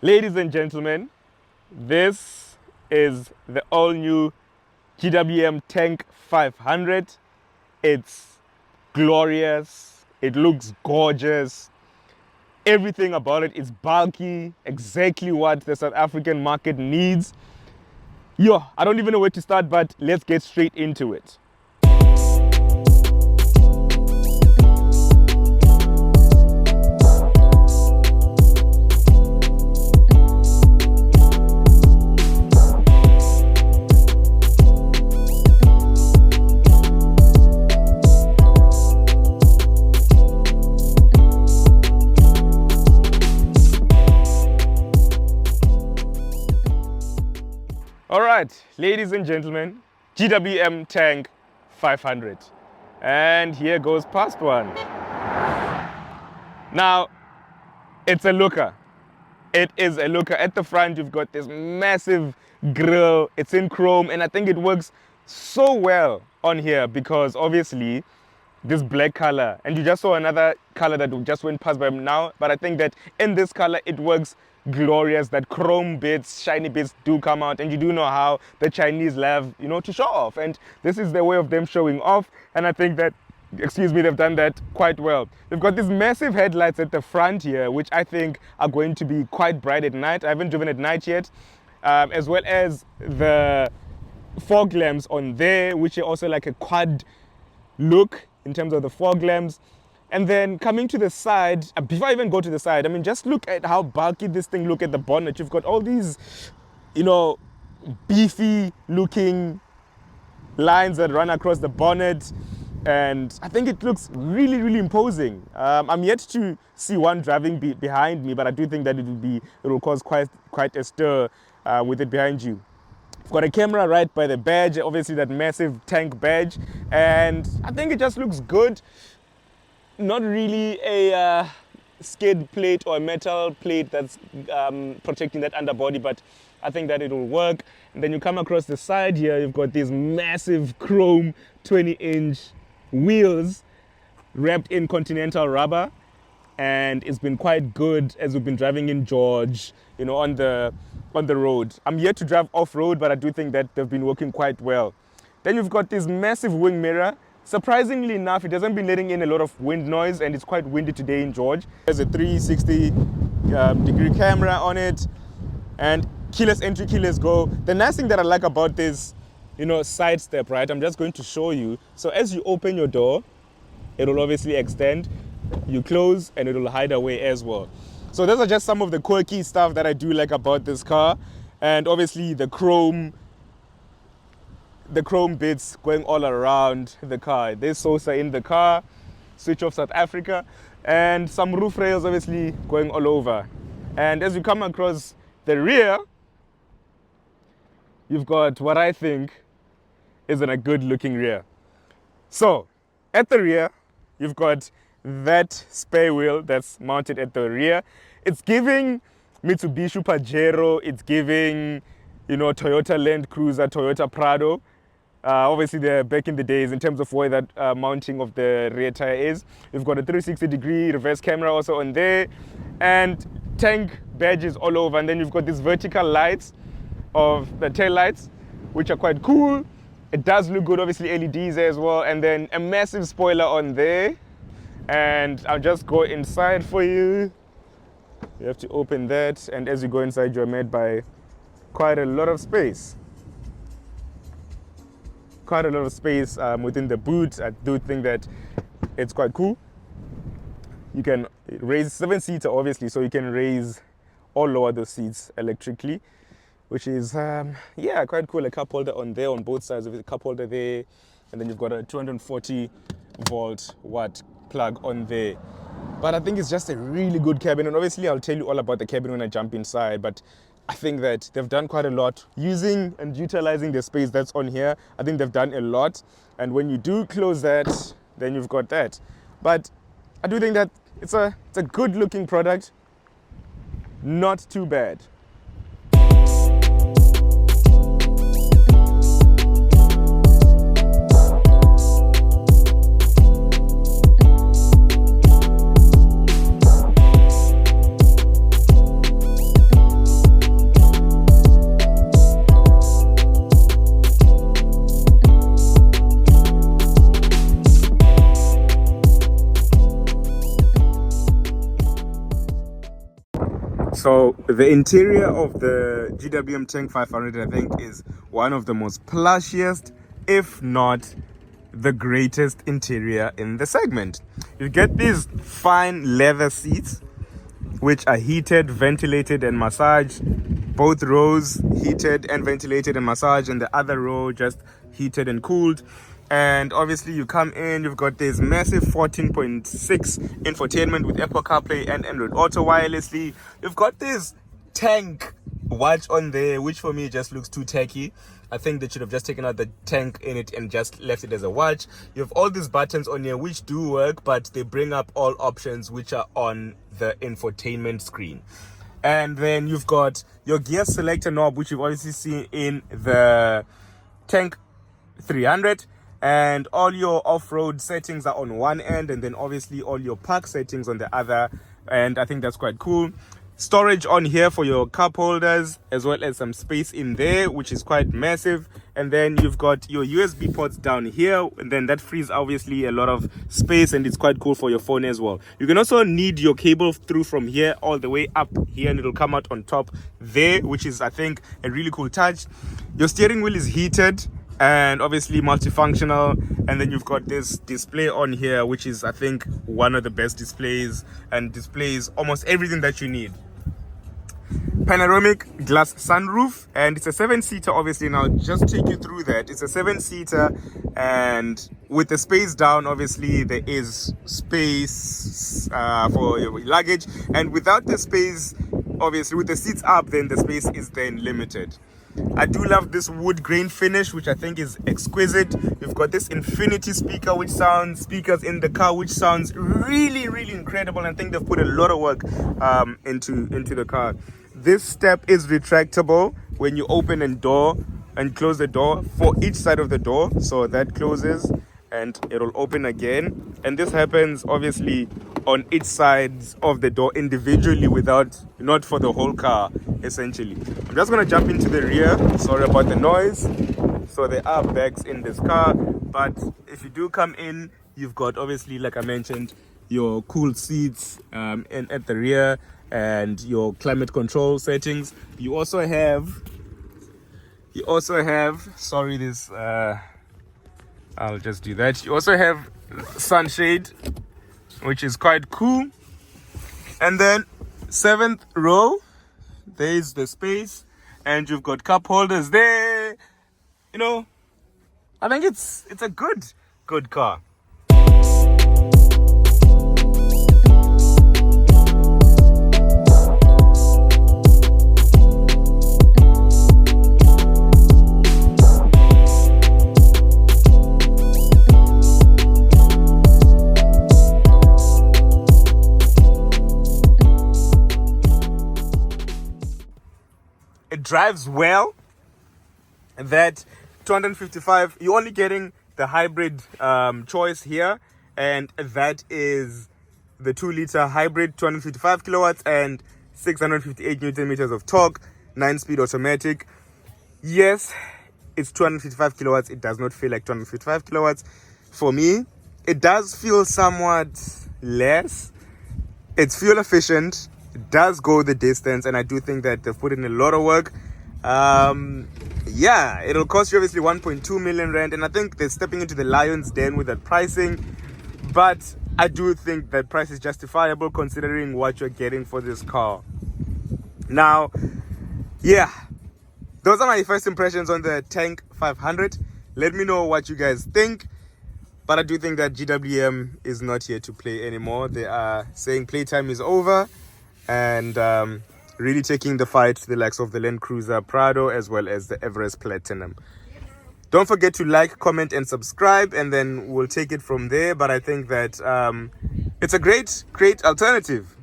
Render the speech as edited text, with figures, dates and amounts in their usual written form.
Ladies and gentlemen, this is the all-new GWM Tank 500. It's glorious, it looks gorgeous, everything about it is bulky, exactly what the South African market needs. I don't even know where to start, but let's get straight into it. All right, ladies and gentlemen, GWM Tank 500. And here goes past one. Now, it's a looker. It is a looker. At the front, you've got this massive grille. It's in chrome, and I think it works so well on here because obviously this black color, and you just saw another color that just went past by now, but I think that in this color, it works glorious. That chrome bits, shiny bits do come out, and you do know how the Chinese love, to show off, and this is the way of them showing off, and I think that, they've done that quite well. They've got these massive headlights at the front here, which I think are going to be quite bright at night. I haven't driven at night yet, as well as the fog lamps on there, which are also like a quad look in terms of the fog lamps. And then coming to the side, before I even go to the side, just look at how bulky this thing look at the bonnet. You've got all these, beefy looking lines that run across the bonnet. And I think it looks really, really imposing. I'm yet to see one driving behind me, but I do think that it will cause quite a stir with it behind you. I've got a camera right by the badge, obviously that massive tank badge, and I think it just looks good. Not really a skid plate or a metal plate that's protecting that underbody, but I think that it will work. And then you come across the side here, you've got these massive chrome 20-inch wheels wrapped in continental rubber, and it's been quite good as we've been driving in George, on the road. I'm yet to drive off-road, but I do think that they've been working quite well. Then you've got this massive wing mirror. Surprisingly enough, it hasn't been letting in a lot of wind noise, and it's quite windy today in George. There's a 360 degree camera on it, and keyless entry, keyless go. The nice thing that I like about this, side step, right? I'm just going to show you. So as you open your door, it will obviously extend. You close, and it will hide away as well. So those are just some of the quirky stuff that I do like about this car. And obviously the chrome bits going all around the car. There's Sosa in the car, switch off South Africa, and some roof rails obviously going all over. And as you come across the rear, you've got what I think is a good looking rear. So at the rear, you've got that spare wheel that's mounted at the rear. It's giving Mitsubishi Pajero, it's giving, Toyota Land Cruiser, Toyota Prado. Obviously, they're back in the days in terms of where that mounting of the rear tire is. You've got a 360-degree reverse camera also on there, and tank badges all over. And then you've got these vertical lights of the tail lights, which are quite cool. It does look good, obviously LEDs as well. And then a massive spoiler on there. And I'll just go inside for you. You have to open that, and as you go inside, you're met by quite a lot of space. Quite a lot of space within the boot. I do think that it's quite cool. You can raise 7-seater, obviously, so you can raise or lower those seats electrically, which is, quite cool. A cup holder on there on both sides of it, a cup holder there, and then you've got a 240-volt watt plug on there. But I think it's just a really good cabin, and obviously I'll tell you all about the cabin when I jump inside, but I think that they've done quite a lot using and utilizing the space that's on here. I think they've done a lot, and when you do close that, then you've got that. But I do think that it's a good looking product, not too bad. So the interior of the GWM Tank 500, I think, is one of the most plushiest, if not the greatest interior in the segment. You get these fine leather seats, which are heated, ventilated, and massaged. Both rows heated and ventilated and massaged, and the other row just heated and cooled. And obviously you come in, you've got this massive 14.6 infotainment with Apple CarPlay and Android Auto wirelessly. You've got this tank watch on there, which for me just looks too tacky. I think they should have just taken out the tank in it and just left it as a watch. You have all these buttons on here which do work, but they bring up all options which are on the infotainment screen. And then you've got your gear selector knob, which you've obviously seen in the Tank 300. And all your off-road settings are on one end, and then obviously all your park settings on the other. And I think that's quite cool. Storage on here for your cup holders, as well as some space in there, which is quite massive. And then you've got your USB ports down here, and then that frees obviously a lot of space, and it's quite cool for your phone as well. You can also need your cable through from here all the way up here, and it'll come out on top there, which is, I think, a really cool touch. Your steering wheel is heated and obviously multifunctional, and then you've got this display on here, which is, I think, one of the best displays, and displays almost everything that you need. Panoramic glass sunroof, and it's a 7-seater. Obviously, now just take you through that. It's a 7-seater, and with the space down, obviously there is space for your luggage, and without the space, obviously with the seats up, then the space is then limited. I do love this wood grain finish, which I think is exquisite. You've got this infinity speaker, which sounds speakers in the car, which sounds really, really incredible. And I think they've put a lot of work into the car. This step is retractable when you open and close the door for each side of the door. So that closes and it'll open again. And this happens obviously on each sides of the door individually, not for the whole car, essentially. I'm just gonna jump into the rear. Sorry about the noise. So there are bags in this car, but if you do come in, you've got obviously, like I mentioned, your cool seats at the rear and your climate control settings. You also have sorry, this I'll just do that. You also have sunshade, which is quite cool. And then 7th row, there's the space, and you've got cup holders there. You know, I think it's a good car. It drives well. That 255, you're only getting the hybrid choice here, and that is the 2-liter hybrid, 255 kilowatts and 658 newton meters of torque, 9-speed automatic. Yes, it's 255 kilowatts. It does not feel like 255 kilowatts for me. It does feel somewhat less. It's fuel efficient. It does go the distance, and I do think that they've put in a lot of work. Yeah, it'll cost you obviously 1.2 million rand, and I think they're stepping into the lion's den with that pricing. But I do think that price is justifiable considering what you're getting for this car. Now, yeah, those are my first impressions on the Tank 500. Let me know what you guys think. But I do think that GWM is not here to play anymore. They are saying playtime is over, and really taking the fight to the likes of the Land Cruiser Prado as well as the Everest Platinum. Don't forget to like, comment, and subscribe, and then we'll take it from there. But I think that it's a great alternative.